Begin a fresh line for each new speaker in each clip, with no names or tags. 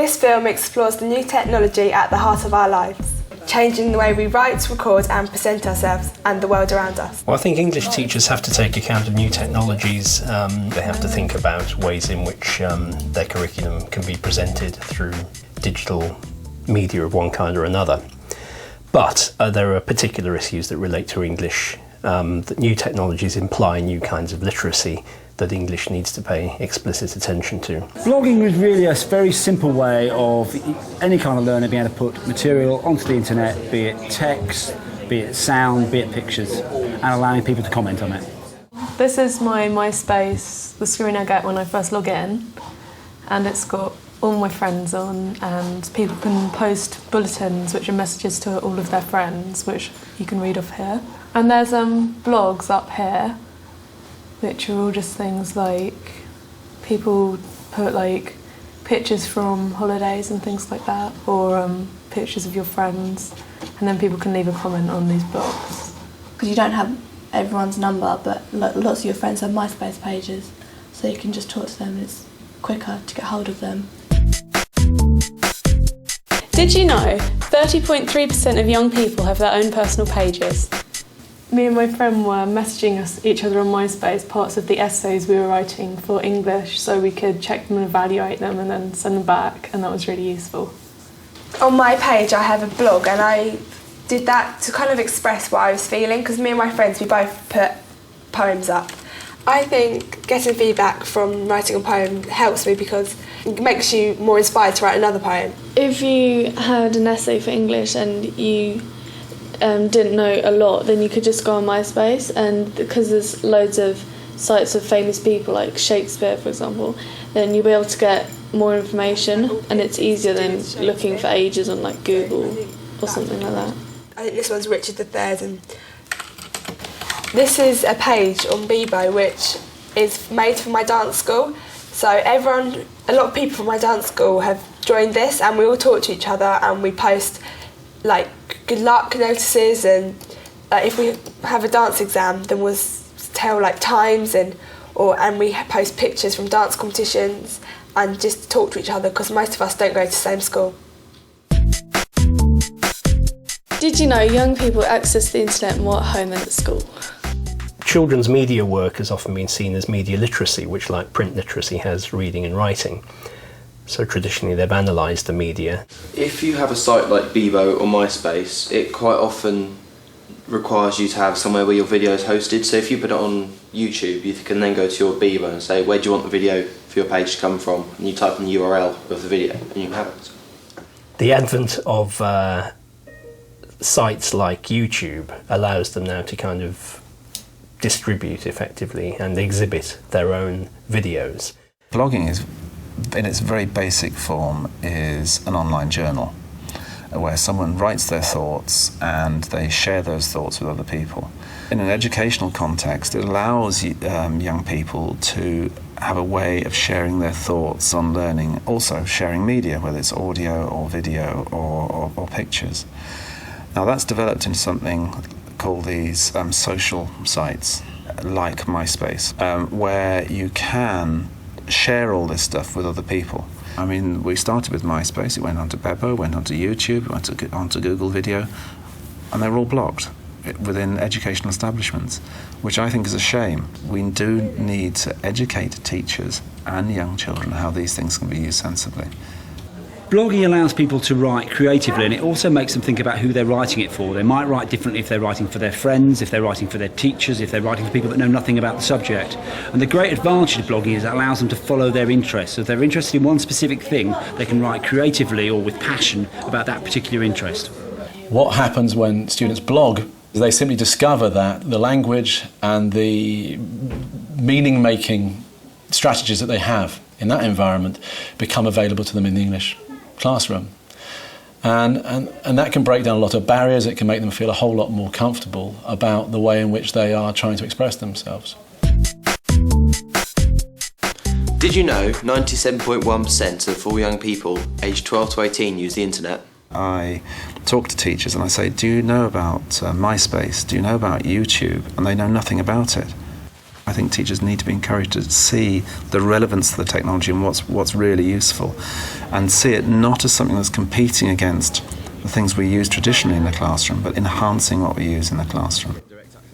This film explores the new technology at the heart of our lives, changing the way we write, record and present ourselves and the world around us.
Well, I think English teachers have to take account of new technologies. They have to think about ways in which their curriculum can be presented through digital media of one kind or another. But there are particular issues that relate to English, that new technologies imply new kinds of literacy that English needs to pay explicit attention to.
Blogging is really a very simple way of any kind of learner being able to put material onto the internet, be it text, be it sound, be it pictures, and allowing people to comment on it.
This is my MySpace, the screen I get when I first log in, and it's got all my friends on, and people can post bulletins which are messages to all of their friends, which you can read off here. And there's blogs up here, which are all just things like people put like pictures from holidays and things like that, or pictures of your friends, and then people can leave a comment on these blogs.
Because you don't have everyone's number, but lots of your friends have MySpace pages, so you can just talk to them and it's quicker to get hold of them.
Did you know 30.3% of young people have their own personal pages?
Me and my friend were messaging each other on MySpace parts of the essays we were writing for English, so we could check them and evaluate them and then send them back, and that was really useful.
On my page I have a blog, and I did that to kind of express what I was feeling, because me and my friends, we both put poems up. I think getting feedback from writing a poem helps me because it makes you more inspired to write another poem.
If you had an essay for English and you didn't know a lot, then you could just go on MySpace, and because there's loads of sites of famous people like Shakespeare, for example, then you'll be able to get more information, and it's easier than looking for ages on like Google or something like that.
I think this one's Richard III, and this is a page on Bebo which is made for my dance school. So a lot of people from my dance school have joined this, and we all talk to each other and we post like good luck notices, and if we have a dance exam then we'll tell like times, and we post pictures from dance competitions and just talk to each other, because most of us don't go to the same school.
Did you know young people access the internet more at home than at school?
Children's media work has often been seen as media literacy, which, like print literacy, has reading and writing. So traditionally they've analysed the media.
If you have a site like Bebo or MySpace, it quite often requires you to have somewhere where your video is hosted. So if you put it on YouTube, you can then go to your Bebo and say, where do you want the video for your page to come from? And you type in the URL of the video and you can have it.
The advent of sites like YouTube allows them now to kind of distribute effectively and exhibit their own videos.
Blogging is, in its very basic form, is an online journal where someone writes their thoughts and they share those thoughts with other people. In an educational context, it allows young people to have a way of sharing their thoughts on learning, also sharing media, whether it's audio or video or pictures. Now that's developed into something called these social sites like MySpace, where you can share all this stuff with other people. I mean, we started with MySpace, it went on to Bebo, went on to YouTube, it went on to Google Video, and they were all blocked within educational establishments, which I think is a shame. We do need to educate teachers and young children how these things can be used sensibly.
Blogging allows people to write creatively, and it also makes them think about who they're writing it for. They might write differently if they're writing for their friends, if they're writing for their teachers, if they're writing for people that know nothing about the subject. And the great advantage of blogging is it allows them to follow their interests. So if they're interested in one specific thing, they can write creatively or with passion about that particular interest.
What happens when students blog is they simply discover that the language and the meaning-making strategies that they have in that environment become available to them in the English classroom. And that can break down a lot of barriers. It can make them feel a whole lot more comfortable about the way in which they are trying to express themselves.
Did you know 97.1% of all young people aged 12 to 18 use the internet?
I talk to teachers and I say, do you know about MySpace? Do you know about YouTube? And they know nothing about it. I think teachers need to be encouraged to see the relevance of the technology and what's really useful, and see it not as something that's competing against the things we use traditionally in the classroom, but enhancing what we use in the classroom.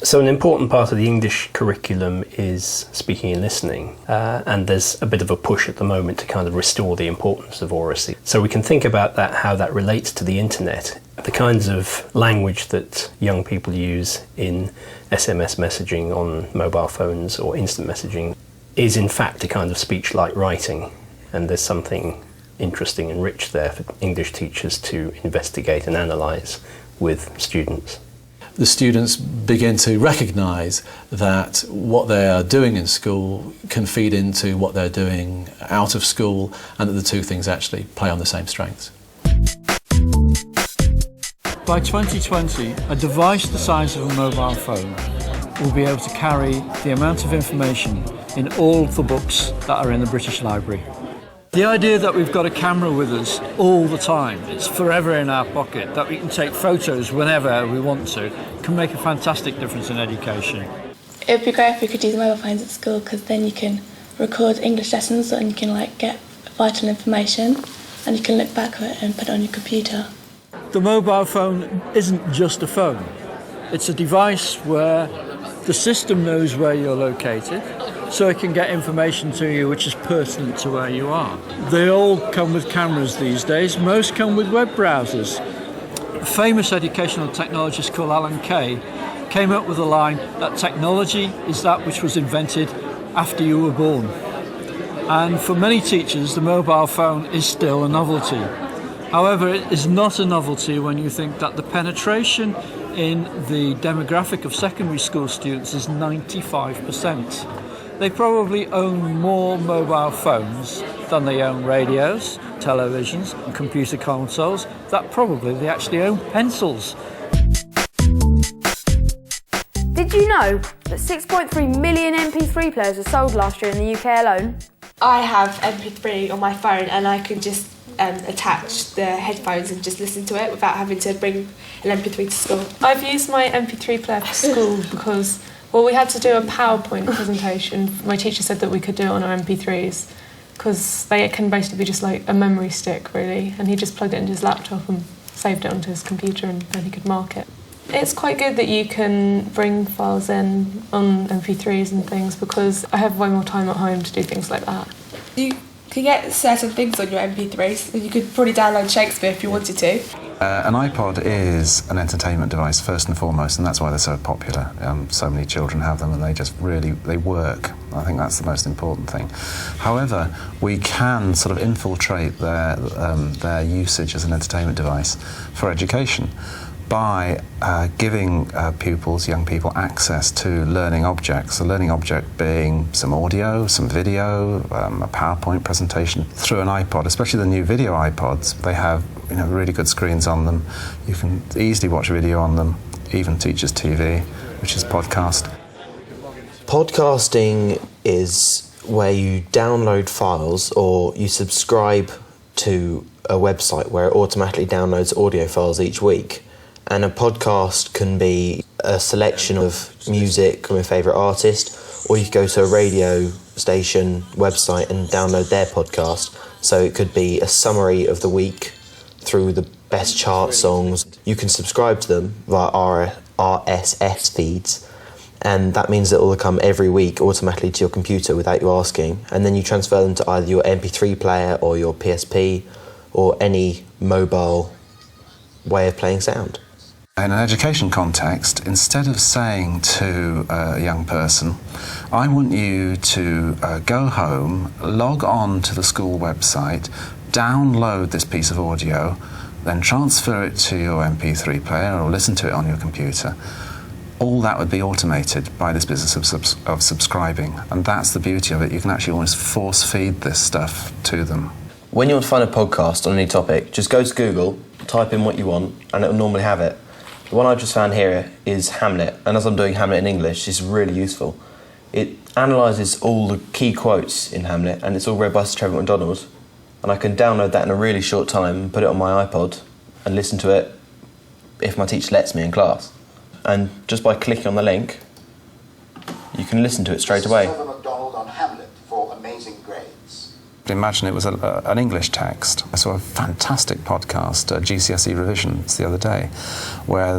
So an important part of the English curriculum is speaking and listening, and there's a bit of a push at the moment to kind of restore the importance of oracy. So we can think about that, how that relates to the internet. The kinds of language that young people use in SMS messaging on mobile phones or instant messaging is in fact a kind of speech like writing, and there's something interesting and rich there for English teachers to investigate and analyse with students.
The students begin to recognise that what they are doing in school can feed into what they're doing out of school, and that the two things actually play on the same strengths.
By 2020, a device the size of a mobile phone will be able to carry the amount of information in all of the books that are in the British Library. The idea that we've got a camera with us all the time, it's forever in our pocket, that we can take photos whenever we want to, can make a fantastic difference in education.
It would be great if we could use mobile phones at school, because then you can record English lessons and you can get vital information, and you can look back at it and put it on your computer.
The mobile phone isn't just a phone. It's a device where the system knows where you're located, so it can get information to you which is pertinent to where you are. They all come with cameras these days. Most come with web browsers. A famous educational technologist called Alan Kay came up with a line that technology is that which was invented after you were born. And for many teachers, the mobile phone is still a novelty. However, it is not a novelty when you think that the penetration in the demographic of secondary school students is 95%. They probably own more mobile phones than they own radios, televisions and computer consoles, that probably they actually own pencils.
Did you know that 6.3 million MP3 players were sold last year in the UK alone?
I have MP3 on my phone, and I can just attach the headphones and just listen to it without having to bring an MP3 to school.
I've used my MP3 player for school because, well, we had to do a PowerPoint presentation. My teacher said that we could do it on our MP3s because they can basically be just like a memory stick, really, and he just plugged it into his laptop and saved it onto his computer, and then he could mark it. It's quite good that you can bring files in on MP3s and things, because I have way more time at home to do things like that.
You can get certain things on your MP3s, and you could probably download Shakespeare if you wanted to.
An iPod is an entertainment device first and foremost, and that's why they're so popular. So many children have them, and they work. I think that's the most important thing. However, we can sort of infiltrate their usage as an entertainment device for education by giving young people, access to learning objects. A learning object being some audio, some video, a PowerPoint presentation through an iPod, especially the new video iPods. They have really good screens on them. You can easily watch video on them, even Teachers TV, which is podcast.
Podcasting is where you download files or you subscribe to a website where it automatically downloads audio files each week. And a podcast can be a selection of music from your favourite artist, or you could go to a radio station website and download their podcast. So it could be a summary of the week through the best chart songs. You can subscribe to them via RSS feeds, and that means that it will come every week automatically to your computer without you asking, and then you transfer them to either your MP3 player or your PSP or any mobile way of playing sound.
In an education context, instead of saying to a young person, I want you to go home, log on to the school website, download this piece of audio, then transfer it to your MP3 player or listen to it on your computer, all that would be automated by this business of subscribing. And that's the beauty of it. You can actually almost force feed this stuff to them.
When you want to find a podcast on any topic, just go to Google, type in what you want, and it will normally have it. The one I just found here is Hamlet, and as I'm doing Hamlet in English, it's really useful. It analyses all the key quotes in Hamlet, and it's all read by Sir Trevor MacDonald, and I can download that in a really short time and put it on my iPod and listen to it if my teacher lets me in class. And just by clicking on the link, You can listen to it straight away.
Imagine it was an English text. I saw a fantastic podcast, GCSE Revisions, the other day, where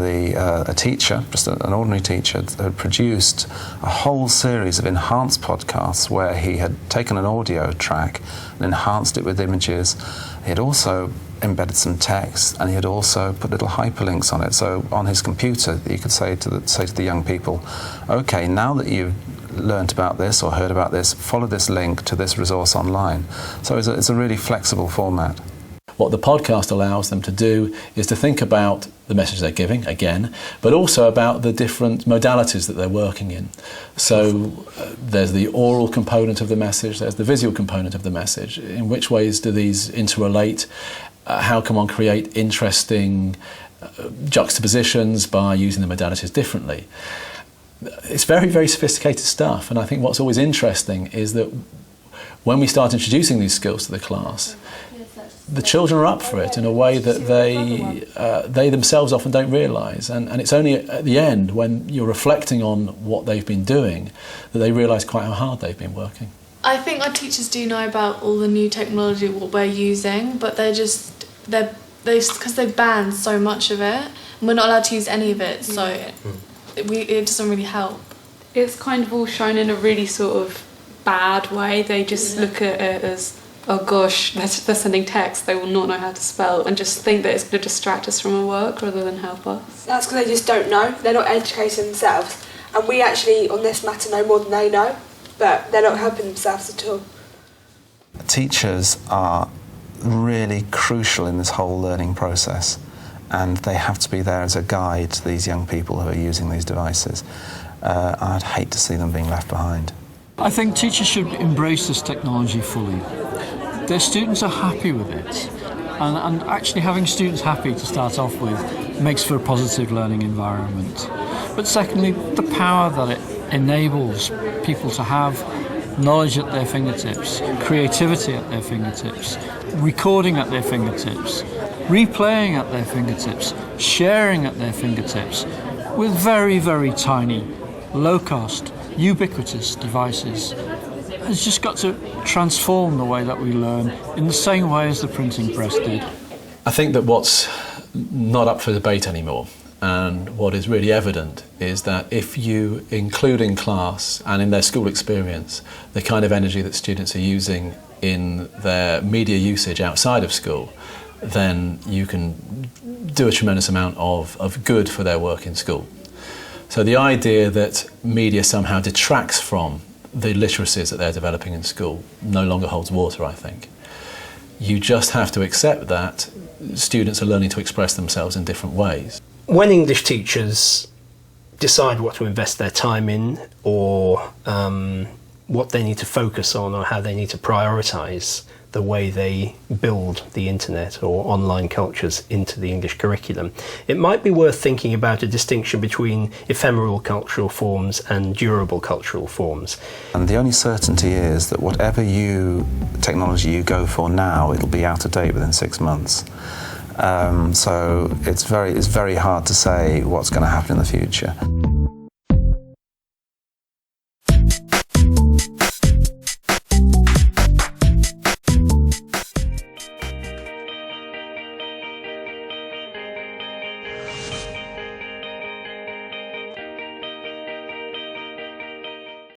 a teacher, just an ordinary teacher, had produced a whole series of enhanced podcasts where he had taken an audio track and enhanced it with images. He had also embedded some text, and he had also put little hyperlinks on it. So on his computer, you could say to the young people, "Okay, now that you've learnt about this or heard about this, follow this link to this resource online." So it's a really flexible format.
What the podcast allows them to do is to think about the message they're giving, again, but also about the different modalities that they're working in. So there's the oral component of the message, there's the visual component of the message. In which ways do these interrelate? How can one create interesting juxtapositions by using the modalities differently? It's very, very sophisticated stuff, and I think what's always interesting is that when we start introducing these skills to the class, the children are up for it in a way that they themselves often don't realise, and it's only at the end, when you're reflecting on what they've been doing, that they realise quite how hard they've been working.
I think our teachers do know about all the new technology, what we're using, but because they've banned so much of it, and we're not allowed to use any of it, so it doesn't really help.
It's kind of all shown in a really sort of bad way. They just look at it as, oh gosh, they're sending text, they will not know how to spell, and just think that it's going to distract us from our work rather than help us.
That's because they just don't know. They're not educating themselves. And we actually, on this matter, know more than they know, but they're not helping themselves at all.
Teachers are really crucial in this whole learning process, and they have to be there as a guide to these young people who are using these devices. I'd hate to see them being left behind.
I think teachers should embrace this technology fully. Their students are happy with it, and actually having students happy to start off with makes for a positive learning environment. But secondly, the power that it enables people to have knowledge at their fingertips, creativity at their fingertips, recording at their fingertips, replaying at their fingertips, sharing at their fingertips, with very, very tiny, low-cost, ubiquitous devices. It's just got to transform the way that we learn in the same way as the printing press did.
I think that what's not up for debate anymore, and what is really evident, is that if you include in class and in their school experience the kind of energy that students are using in their media usage outside of school, then you can do a tremendous amount of good for their work in school. So the idea that media somehow detracts from the literacies that they're developing in school no longer holds water, I think. You just have to accept that students are learning to express themselves in different ways.
When English teachers decide what to invest their time in, or what they need to focus on, or how they need to prioritise the way they build the internet or online cultures into the English curriculum, it might be worth thinking about a distinction between ephemeral cultural forms and durable cultural forms.
And the only certainty is that whatever technology you go for now, it'll be out of date within 6 months. So it's very hard to say what's going to happen in the future.